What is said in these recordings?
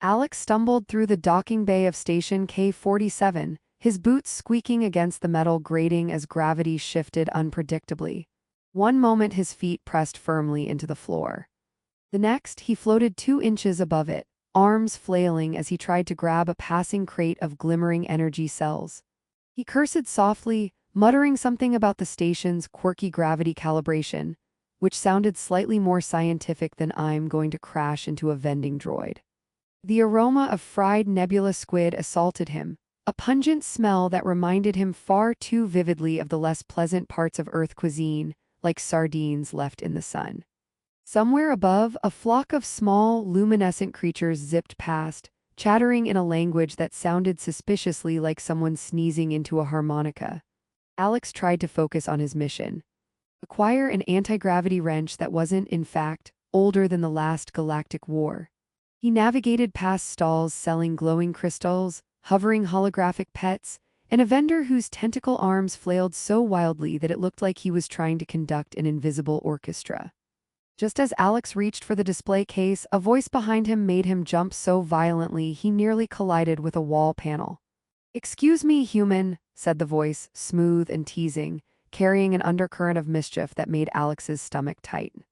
Alex stumbled through the docking bay of Station K-47, his boots squeaking against the metal grating as gravity shifted unpredictably. One moment his feet pressed firmly into the floor. The next, he floated 2 inches above it, arms flailing as he tried to grab a passing crate of glimmering energy cells. He cursed softly, muttering something about the station's quirky gravity calibration, which sounded slightly more scientific than "I'm going to crash into a vending droid." The aroma of fried nebula squid assaulted him, a pungent smell that reminded him far too vividly of the less pleasant parts of Earth cuisine, like sardines left in the sun. Somewhere above, a flock of small, luminescent creatures zipped past, chattering in a language that sounded suspiciously like someone sneezing into a harmonica. Alex tried to focus on his mission. Acquire an anti-gravity wrench that wasn't, in fact, older than the last galactic war. He navigated past stalls selling glowing crystals, hovering holographic pets, and a vendor whose tentacle arms flailed so wildly that it looked like he was trying to conduct an invisible orchestra. Just as Alex reached for the display case, a voice behind him made him jump so violently he nearly collided with a wall panel. "Excuse me, human," said the voice, smooth and teasing, carrying an undercurrent of mischief that made Alex's stomach tighten.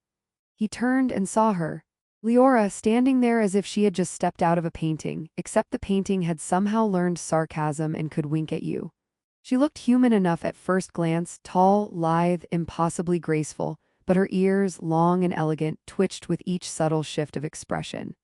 He turned and saw her, Leora, standing there as if she had just stepped out of a painting, except the painting had somehow learned sarcasm and could wink at you. She looked human enough at first glance, tall, lithe, impossibly graceful, but her ears, long and elegant, twitched with each subtle shift of expression.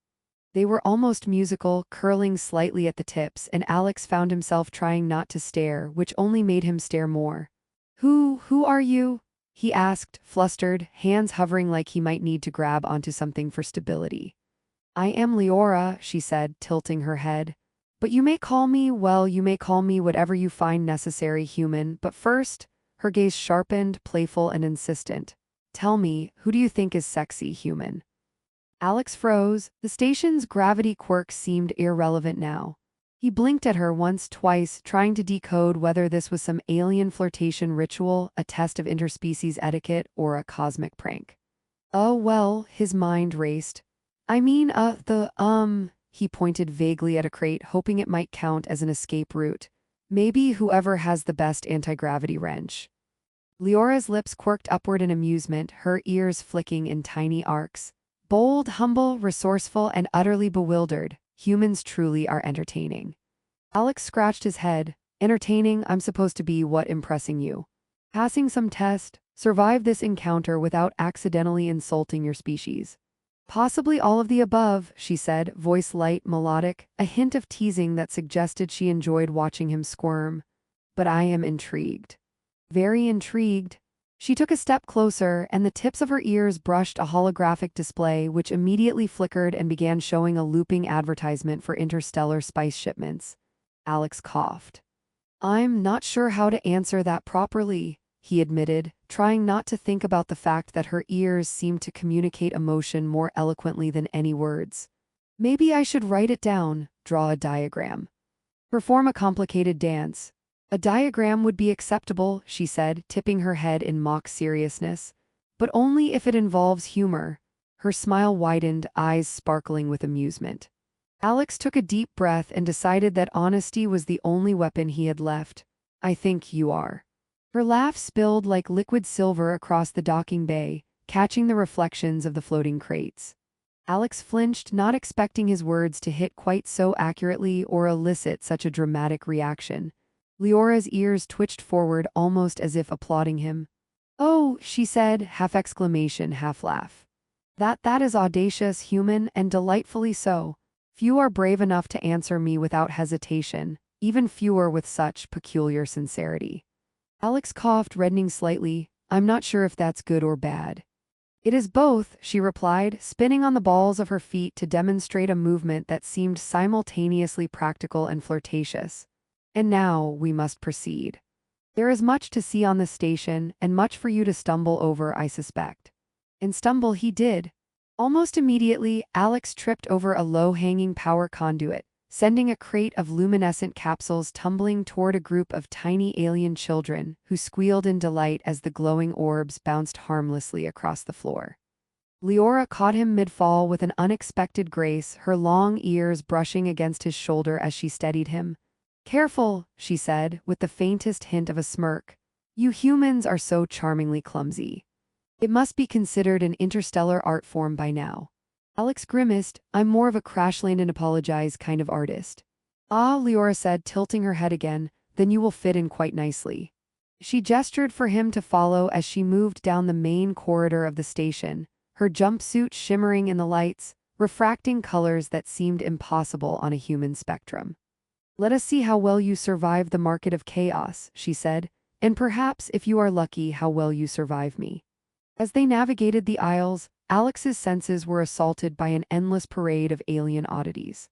They were almost musical, curling slightly at the tips, and Alex found himself trying not to stare, which only made him stare more. Who are you?" he asked, flustered, hands hovering like he might need to grab onto something for stability. "I am Leora," she said, tilting her head. "But you may call me whatever you find necessary, human, but first," her gaze sharpened, playful and insistent. "Tell me, who do you think is sexy, human?" Alex froze. The station's gravity quirk seemed irrelevant now. He blinked at her once, twice, trying to decode whether this was some alien flirtation ritual, a test of interspecies etiquette, or a cosmic prank. "Oh, well," his mind raced. He pointed vaguely at a crate, hoping it might count as an escape route. "Maybe whoever has the best anti-gravity wrench." Leora's lips quirked upward in amusement, her ears flicking in tiny arcs. Bold, humble, resourceful, and utterly bewildered, humans truly are entertaining. Alex scratched his head. "Entertaining, I'm supposed to be what impressing you? Passing some test? Survive this encounter without accidentally insulting your species?" "Possibly all of the above," she said, voice light, melodic, a hint of teasing that suggested she enjoyed watching him squirm. "But I am intrigued." Very intrigued. She took a step closer, and the tips of her ears brushed a holographic display which immediately flickered and began showing a looping advertisement for interstellar spice shipments. Alex coughed. "I'm not sure how to answer that properly," he admitted, trying not to think about the fact that her ears seemed to communicate emotion more eloquently than any words. "Maybe I should write it down, draw a diagram. Perform a complicated dance." "A diagram would be acceptable," she said, tipping her head in mock seriousness. "But only if it involves humor." Her smile widened, eyes sparkling with amusement. Alex took a deep breath and decided that honesty was the only weapon he had left. "I think you are." Her laugh spilled like liquid silver across the docking bay, catching the reflections of the floating crates. Alex flinched, not expecting his words to hit quite so accurately or elicit such a dramatic reaction. Leora's ears twitched forward almost as if applauding him. "Oh," she said, half exclamation, half laugh. That is audacious, human, and delightfully so. Few are brave enough to answer me without hesitation, even fewer with such peculiar sincerity." Alex coughed, reddening slightly. "I'm not sure if that's good or bad." "It is both," she replied, spinning on the balls of her feet to demonstrate a movement that seemed simultaneously practical and flirtatious. "And now we must proceed. There is much to see on the station, and much for you to stumble over, I suspect." And stumble he did. Almost immediately, Alex tripped over a low-hanging power conduit, sending a crate of luminescent capsules tumbling toward a group of tiny alien children who squealed in delight as the glowing orbs bounced harmlessly across the floor. Leora caught him mid-fall with an unexpected grace, her long ears brushing against his shoulder as she steadied him. "Careful," she said, with the faintest hint of a smirk. "You humans are so charmingly clumsy. It must be considered an interstellar art form by now." Alex grimaced. "I'm more of a crash-land-and-apologize kind of artist." "Ah," Leora said, tilting her head again, "then you will fit in quite nicely." She gestured for him to follow as she moved down the main corridor of the station, her jumpsuit shimmering in the lights, refracting colors that seemed impossible on a human spectrum. "Let us see how well you survive the market of chaos," she said, "and perhaps, if you are lucky, how well you survive me." As they navigated the aisles, Alex's senses were assaulted by an endless parade of alien oddities.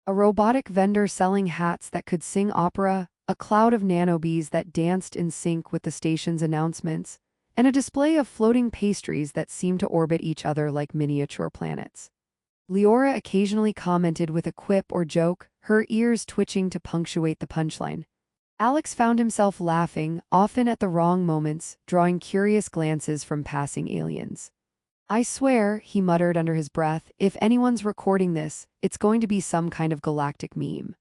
A robotic vendor selling hats that could sing opera, a cloud of nanobees that danced in sync with the station's announcements, and a display of floating pastries that seemed to orbit each other like miniature planets. Leora occasionally commented with a quip or joke, her ears twitching to punctuate the punchline. Alex found himself laughing, often at the wrong moments, drawing curious glances from passing aliens. "I swear," he muttered under his breath, "if anyone's recording this, it's going to be some kind of galactic meme."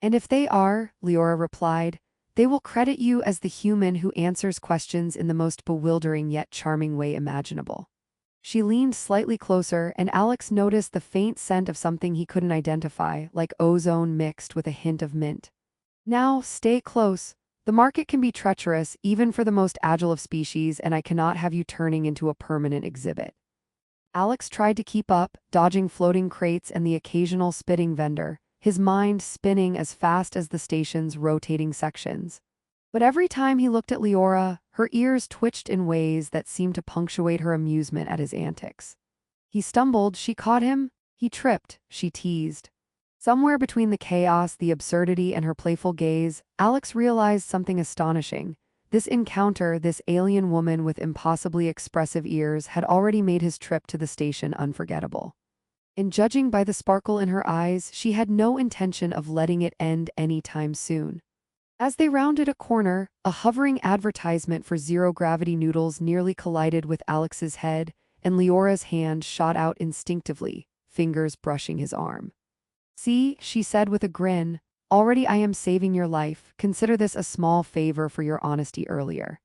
"And if they are," Leora replied, "they will credit you as the human who answers questions in the most bewildering yet charming way imaginable." She leaned slightly closer, and Alex noticed the faint scent of something he couldn't identify, like ozone mixed with a hint of mint. "Now, stay close. The market can be treacherous, even for the most agile of species, and I cannot have you turning into a permanent exhibit." Alex tried to keep up, dodging floating crates and the occasional spitting vendor, his mind spinning as fast as the station's rotating sections. But every time he looked at Leora, her ears twitched in ways that seemed to punctuate her amusement at his antics. He stumbled, she caught him. He tripped, she teased. Somewhere between the chaos, the absurdity, and her playful gaze, Alex realized something astonishing. This encounter, this alien woman with impossibly expressive ears, had already made his trip to the station unforgettable. And judging by the sparkle in her eyes, she had no intention of letting it end anytime soon. As they rounded a corner, a hovering advertisement for zero-gravity noodles nearly collided with Alex's head, and Leora's hand shot out instinctively, fingers brushing his arm. "See," she said with a grin, "already I am saving your life. Consider this a small favor for your honesty earlier."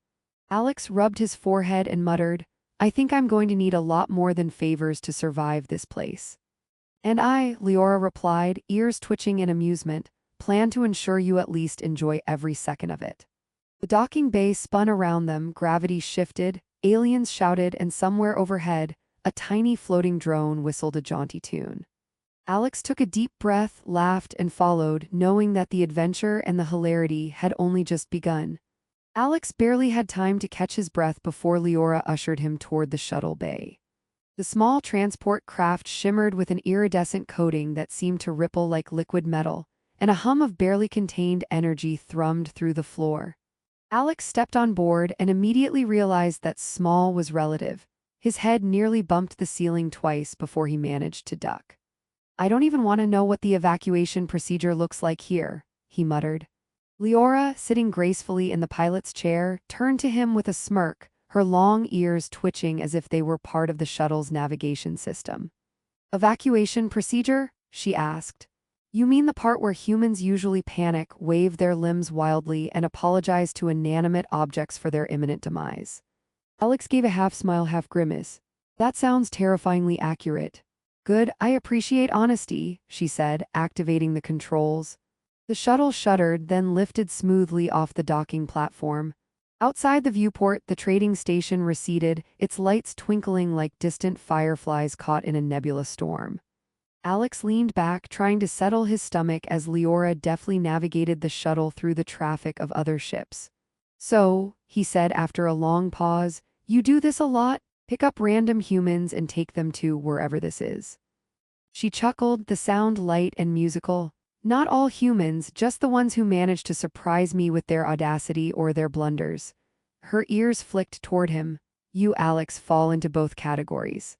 Alex rubbed his forehead and muttered, "I think I'm going to need a lot more than favors to survive this place." "And I," Leora replied, ears twitching in amusement, "plan to ensure you at least enjoy every second of it." The docking bay spun around them, gravity shifted, aliens shouted, and somewhere overhead, a tiny floating drone whistled a jaunty tune. Alex took a deep breath, laughed, and followed, knowing that the adventure and the hilarity had only just begun. Alex barely had time to catch his breath before Leora ushered him toward the shuttle bay. The small transport craft shimmered with an iridescent coating that seemed to ripple like liquid metal, and a hum of barely contained energy thrummed through the floor. Alex stepped on board and immediately realized that small was relative. His head nearly bumped the ceiling twice before he managed to duck. "I don't even want to know what the evacuation procedure looks like here," he muttered. Leora, sitting gracefully in the pilot's chair, turned to him with a smirk, her long ears twitching as if they were part of the shuttle's navigation system. "Evacuation procedure?" she asked. "You mean the part where humans usually panic, wave their limbs wildly, and apologize to inanimate objects for their imminent demise?" Alex gave a half-smile, half-grimace. "That sounds terrifyingly accurate." "Good, I appreciate honesty," she said, activating the controls. The shuttle shuddered, then lifted smoothly off the docking platform. Outside the viewport, the trading station receded, its lights twinkling like distant fireflies caught in a nebulous storm. Alex leaned back, trying to settle his stomach as Leora deftly navigated the shuttle through the traffic of other ships. "So," he said after a long pause, "you do this a lot? Pick up random humans and take them to wherever this is?" She chuckled, the sound light and musical. "Not all humans, just the ones who manage to surprise me with their audacity or their blunders." Her ears flicked toward him. "You, Alex, fall into both categories."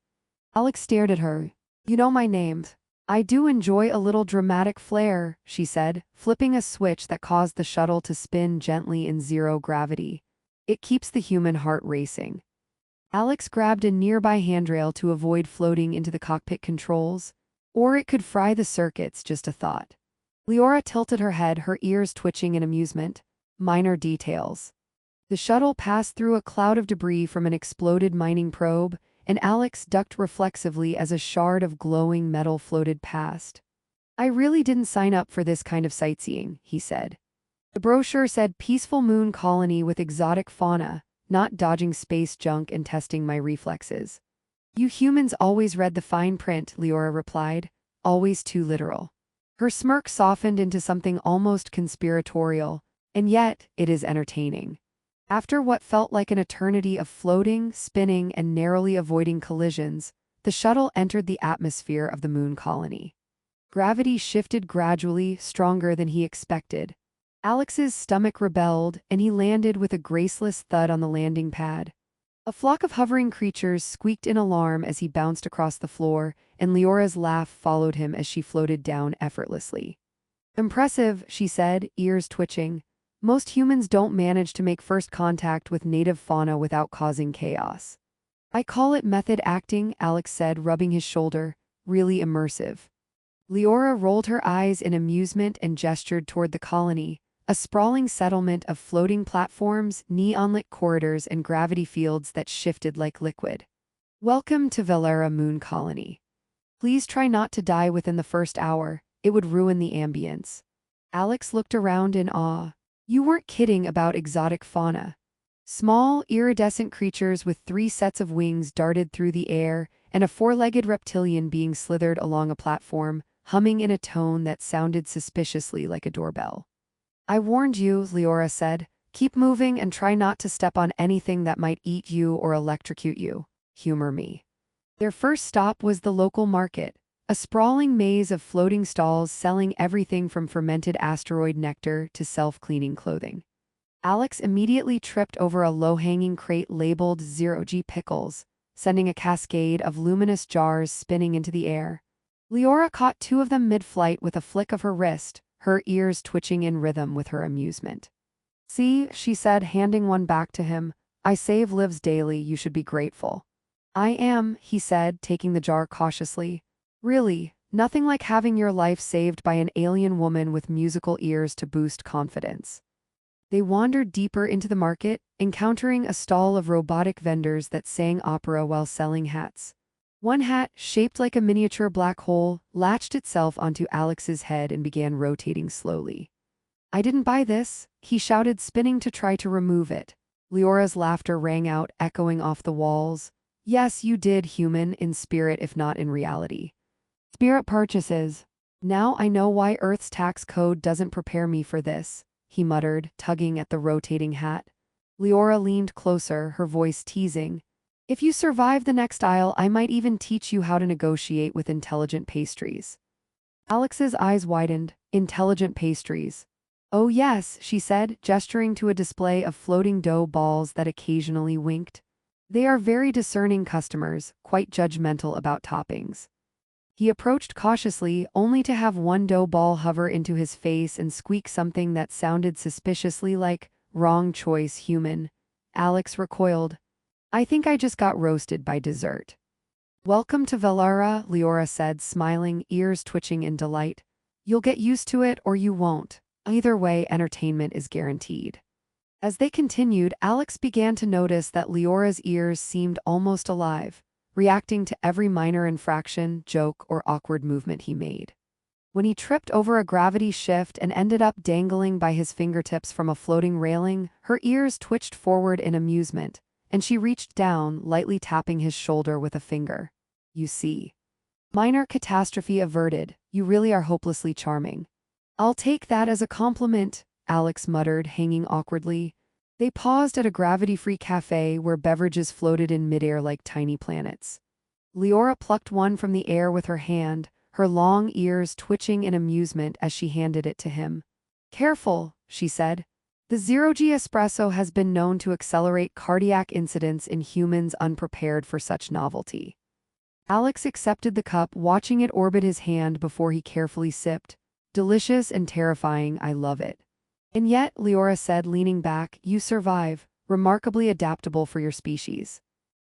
Alex stared at her. "You know my name. I do enjoy a little dramatic flair," she said, flipping a switch that caused the shuttle to spin gently in zero gravity. "It keeps the human heart racing." Alex grabbed a nearby handrail to avoid floating into the cockpit controls. Or it could fry the circuits, just a thought. Leora tilted her head, her ears twitching in amusement. Minor details. The shuttle passed through a cloud of debris from an exploded mining probe, and Alex ducked reflexively as a shard of glowing metal floated past. I really didn't sign up for this kind of sightseeing, he said. The brochure said peaceful moon colony with exotic fauna, not dodging space junk and testing my reflexes. You humans always read the fine print, Leora replied, always too literal. Her smirk softened into something almost conspiratorial, and yet it is entertaining. After what felt like an eternity of floating, spinning, and narrowly avoiding collisions, the shuttle entered the atmosphere of the moon colony. Gravity shifted gradually, stronger than he expected. Alex's stomach rebelled, and he landed with a graceless thud on the landing pad. A flock of hovering creatures squeaked in alarm as he bounced across the floor, and Leora's laugh followed him as she floated down effortlessly. Impressive, she said, ears twitching. Most humans don't manage to make first contact with native fauna without causing chaos. I call it method acting, Alex said, rubbing his shoulder. Really immersive. Leora rolled her eyes in amusement and gestured toward the colony, a sprawling settlement of floating platforms, neon-lit corridors, and gravity fields that shifted like liquid. Welcome to Valera Moon Colony. Please try not to die within the first hour, it would ruin the ambience. Alex looked around in awe. You weren't kidding about exotic fauna. Small, iridescent creatures with 3 sets of wings darted through the air, and a 4-legged reptilian being slithered along a platform, humming in a tone that sounded suspiciously like a doorbell. I warned you, Leora said. Keep moving and try not to step on anything that might eat you or electrocute you. Humor me. Their first stop was the local market, a sprawling maze of floating stalls selling everything from fermented asteroid nectar to self-cleaning clothing. Alex immediately tripped over a low-hanging crate labeled 0G pickles, sending a cascade of luminous jars spinning into the air. Leora caught 2 of them mid-flight with a flick of her wrist, her ears twitching in rhythm with her amusement. See, she said, handing one back to him. I save lives daily, you should be grateful. I am, he said, taking the jar cautiously. Really, nothing like having your life saved by an alien woman with musical ears to boost confidence. They wandered deeper into the market, encountering a stall of robotic vendors that sang opera while selling hats. One hat, shaped like a miniature black hole, latched itself onto Alex's head and began rotating slowly. I didn't buy this, he shouted, spinning to try to remove it. Leora's laughter rang out, echoing off the walls. Yes, you did, human, in spirit if not in reality. Spirit purchases. Now I know why Earth's tax code doesn't prepare me for this, he muttered, tugging at the rotating hat. Leora leaned closer, her voice teasing. If you survive the next aisle, I might even teach you how to negotiate with intelligent pastries. Alex's eyes widened. Intelligent pastries. Oh yes, she said, gesturing to a display of floating dough balls that occasionally winked. They are very discerning customers, quite judgmental about toppings. He approached cautiously, only to have one dough ball hover into his face and squeak something that sounded suspiciously like, wrong choice, human. Alex recoiled. I think I just got roasted by dessert. Welcome to Valera, Leora said, smiling, ears twitching in delight. You'll get used to it or you won't. Either way, entertainment is guaranteed. As they continued, Alex began to notice that Leora's ears seemed almost alive, reacting to every minor infraction, joke, or awkward movement he made. When he tripped over a gravity shift and ended up dangling by his fingertips from a floating railing, her ears twitched forward in amusement, and she reached down, lightly tapping his shoulder with a finger. You see. Minor catastrophe averted, you really are hopelessly charming. I'll take that as a compliment, Alex muttered, hanging awkwardly. They paused at a gravity-free cafe where beverages floated in midair like tiny planets. Leora plucked one from the air with her hand, her long ears twitching in amusement as she handed it to him. Careful, she said. The 0G espresso has been known to accelerate cardiac incidents in humans unprepared for such novelty. Alex accepted the cup, watching it orbit his hand before he carefully sipped. Delicious and terrifying, I love it. And yet, Leora said, leaning back, you survive, remarkably adaptable for your species.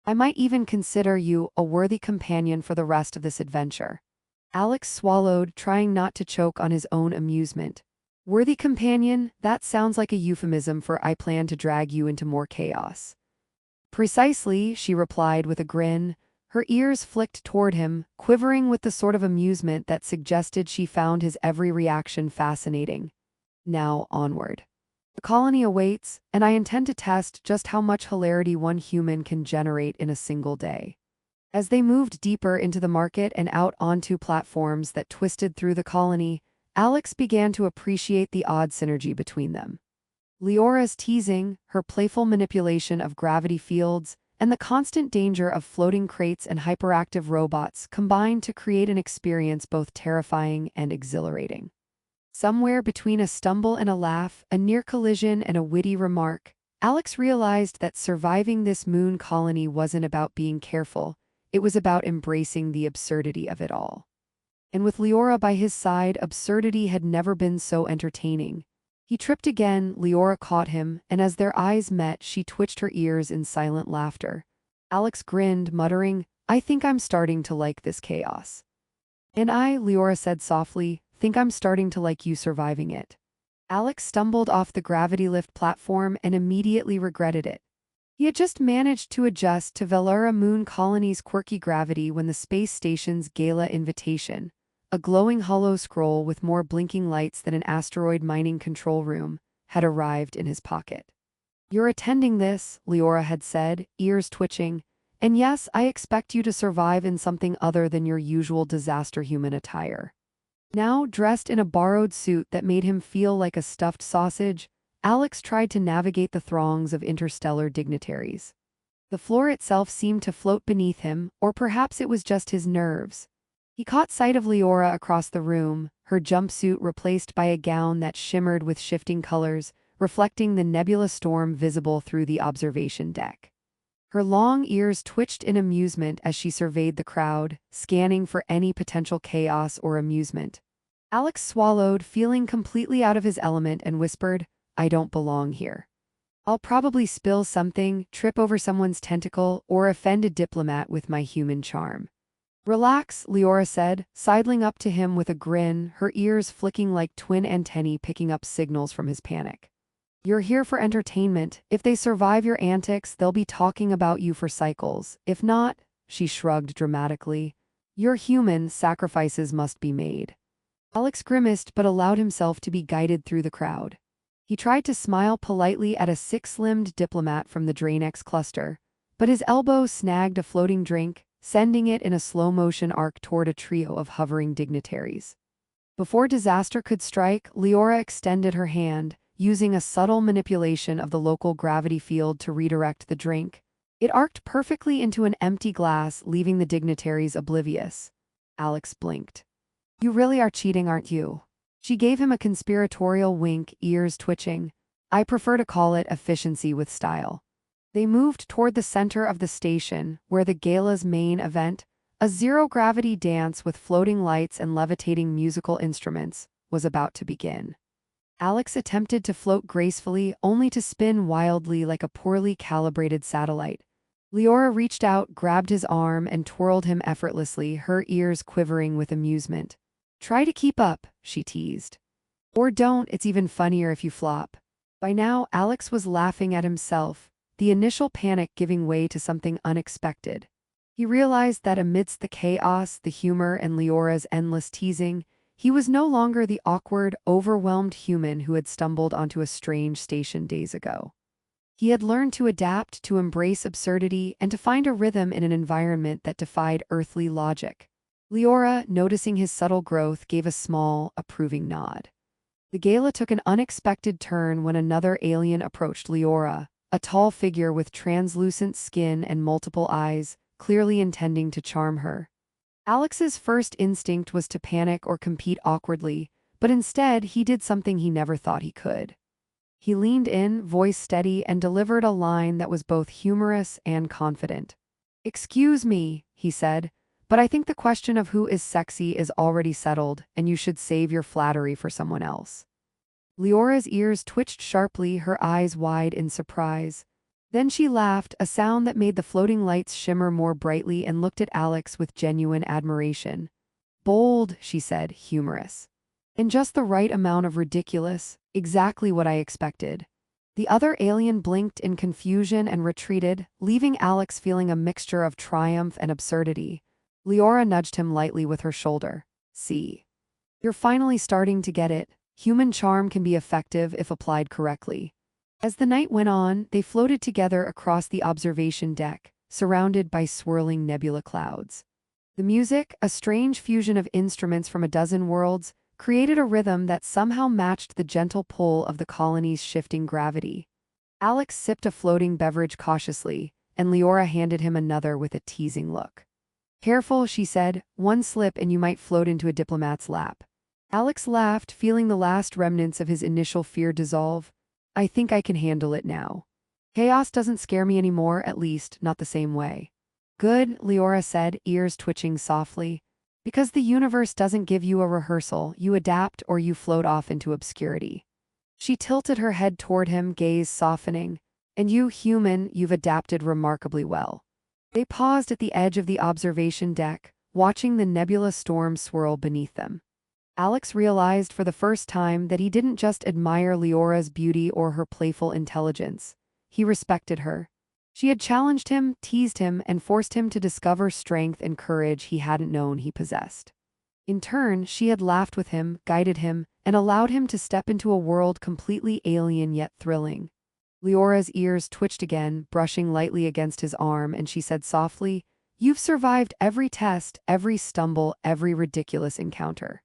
I might even consider you a worthy companion for the rest of this adventure. Alex swallowed, trying not to choke on his own amusement. Worthy companion? That sounds like a euphemism for I plan to drag you into more chaos. Precisely, she replied with a grin. Her ears flicked toward him, quivering with the sort of amusement that suggested she found his every reaction fascinating. Now, onward. The colony awaits, and I intend to test just how much hilarity one human can generate in a single day. As they moved deeper into the market and out onto platforms that twisted through the colony, Alex began to appreciate the odd synergy between them. Leora's teasing, her playful manipulation of gravity fields, and the constant danger of floating crates and hyperactive robots combined to create an experience both terrifying and exhilarating. Somewhere between a stumble and a laugh, a near collision and a witty remark, Alex realized that surviving this moon colony wasn't about being careful, it was about embracing the absurdity of it all. And with Leora by his side, absurdity had never been so entertaining. He tripped again, Leora caught him, and as their eyes met, she twitched her ears in silent laughter. Alex grinned, muttering, I think I'm starting to like this chaos. And I, Leora said softly, think I'm starting to like you surviving it. Alex stumbled off the gravity lift platform and immediately regretted it. He had just managed to adjust to Velura Moon Colony's quirky gravity when the space station's gala invitation, a glowing hollow scroll with more blinking lights than an asteroid mining control room, had arrived in his pocket. You're attending this, Leora had said, ears twitching, and yes, I expect you to survive in something other than your usual disaster human attire. Now, dressed in a borrowed suit that made him feel like a stuffed sausage, Alex tried to navigate the throngs of interstellar dignitaries. The floor itself seemed to float beneath him, or perhaps it was just his nerves. He caught sight of Leora across the room, her jumpsuit replaced by a gown that shimmered with shifting colors, reflecting the nebula storm visible through the observation deck. Her long ears twitched in amusement as she surveyed the crowd, scanning for any potential chaos or amusement. Alex swallowed, feeling completely out of his element, and whispered, I don't belong here. I'll probably spill something, trip over someone's tentacle, or offend a diplomat with my human charm. Relax, Leora said, sidling up to him with a grin, her ears flicking like twin antennae picking up signals from his panic. You're here for entertainment. If they survive your antics, they'll be talking about you for cycles. If not, she shrugged dramatically, you're human, sacrifices must be made. Alex grimaced but allowed himself to be guided through the crowd. He tried to smile politely at a six-limbed diplomat from the Draenex cluster, but his elbow snagged a floating drink, sending it in a slow-motion arc toward a trio of hovering dignitaries. Before disaster could strike, Leora extended her hand, using a subtle manipulation of the local gravity field to redirect the drink. It arced perfectly into an empty glass, leaving the dignitaries oblivious. Alex blinked. You really are cheating, aren't you? She gave him a conspiratorial wink, ears twitching. I prefer to call it efficiency with style. They moved toward the center of the station, where the gala's main event, a zero-gravity dance with floating lights and levitating musical instruments, was about to begin. Alex attempted to float gracefully, only to spin wildly like a poorly calibrated satellite. Leora reached out, grabbed his arm, and twirled him effortlessly, her ears quivering with amusement. Try to keep up, she teased. Or don't, it's even funnier if you flop. By now, Alex was laughing at himself, the initial panic giving way to something unexpected. He realized that amidst the chaos, the humor, and Leora's endless teasing, he was no longer the awkward, overwhelmed human who had stumbled onto a strange station days ago. He had learned to adapt, to embrace absurdity, and to find a rhythm in an environment that defied earthly logic. Leora, noticing his subtle growth, gave a small, approving nod. The gala took an unexpected turn when another alien approached Leora, a tall figure with translucent skin and multiple eyes, clearly intending to charm her. Alex's first instinct was to panic or compete awkwardly, but instead he did something he never thought he could. He leaned in, voice steady, and delivered a line that was both humorous and confident. Excuse me, he said, but I think the question of who is sexy is already settled, and you should save your flattery for someone else. Leora's ears twitched sharply, her eyes wide in surprise. Then she laughed, a sound that made the floating lights shimmer more brightly, and looked at Alex with genuine admiration. Bold, she said, humorous. In just the right amount of ridiculous, exactly what I expected. The other alien blinked in confusion and retreated, leaving Alex feeling a mixture of triumph and absurdity. Leora nudged him lightly with her shoulder. See. You're finally starting to get it. Human charm can be effective if applied correctly. As the night went on, they floated together across the observation deck, surrounded by swirling nebula clouds. The music, a strange fusion of instruments from a dozen worlds, created a rhythm that somehow matched the gentle pull of the colony's shifting gravity. Alex sipped a floating beverage cautiously, and Leora handed him another with a teasing look. Careful, she said, one slip and you might float into a diplomat's lap. Alex laughed, feeling the last remnants of his initial fear dissolve. I think I can handle it now. Chaos doesn't scare me anymore, at least not the same way. Good, Leora said, ears twitching softly. Because the universe doesn't give you a rehearsal, you adapt or you float off into obscurity. She tilted her head toward him, gaze softening. And you, human, you've adapted remarkably well. They paused at the edge of the observation deck, watching the nebula storm swirl beneath them. Alex realized for the first time that he didn't just admire Leora's beauty or her playful intelligence. He respected her. She had challenged him, teased him, and forced him to discover strength and courage he hadn't known he possessed. In turn, she had laughed with him, guided him, and allowed him to step into a world completely alien yet thrilling. Leora's ears twitched again, brushing lightly against his arm, and she said softly, "You've survived every test, every stumble, every ridiculous encounter.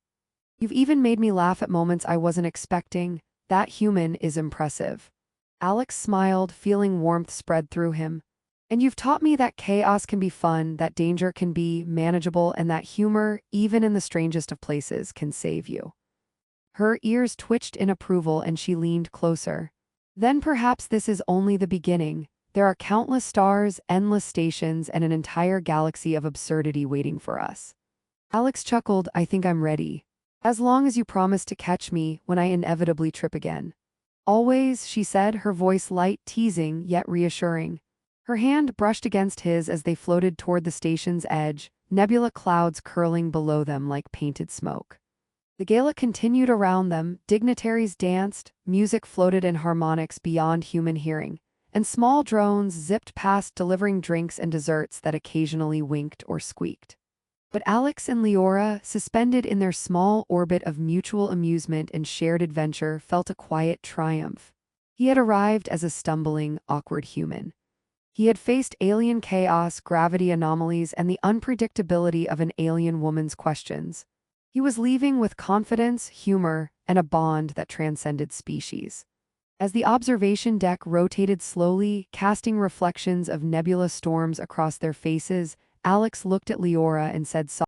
You've even made me laugh at moments I wasn't expecting. That human is impressive." Alex smiled, feeling warmth spread through him. "And you've taught me that chaos can be fun, that danger can be manageable, and that humor, even in the strangest of places, can save you." Her ears twitched in approval and she leaned closer. "Then perhaps this is only the beginning. There are countless stars, endless stations, and an entire galaxy of absurdity waiting for us." Alex chuckled, "I think I'm ready. As long as you promise to catch me when I inevitably trip again." "Always," she said, her voice light, teasing, yet reassuring. Her hand brushed against his as they floated toward the station's edge, nebula clouds curling below them like painted smoke. The gala continued around them, dignitaries danced, music floated in harmonics beyond human hearing, and small drones zipped past delivering drinks and desserts that occasionally winked or squeaked. But Alex and Leora, suspended in their small orbit of mutual amusement and shared adventure, felt a quiet triumph. He had arrived as a stumbling, awkward human. He had faced alien chaos, gravity anomalies, and the unpredictability of an alien woman's questions. He was leaving with confidence, humor, and a bond that transcended species. As the observation deck rotated slowly, casting reflections of nebula storms across their faces, Alex looked at Leora and said softly,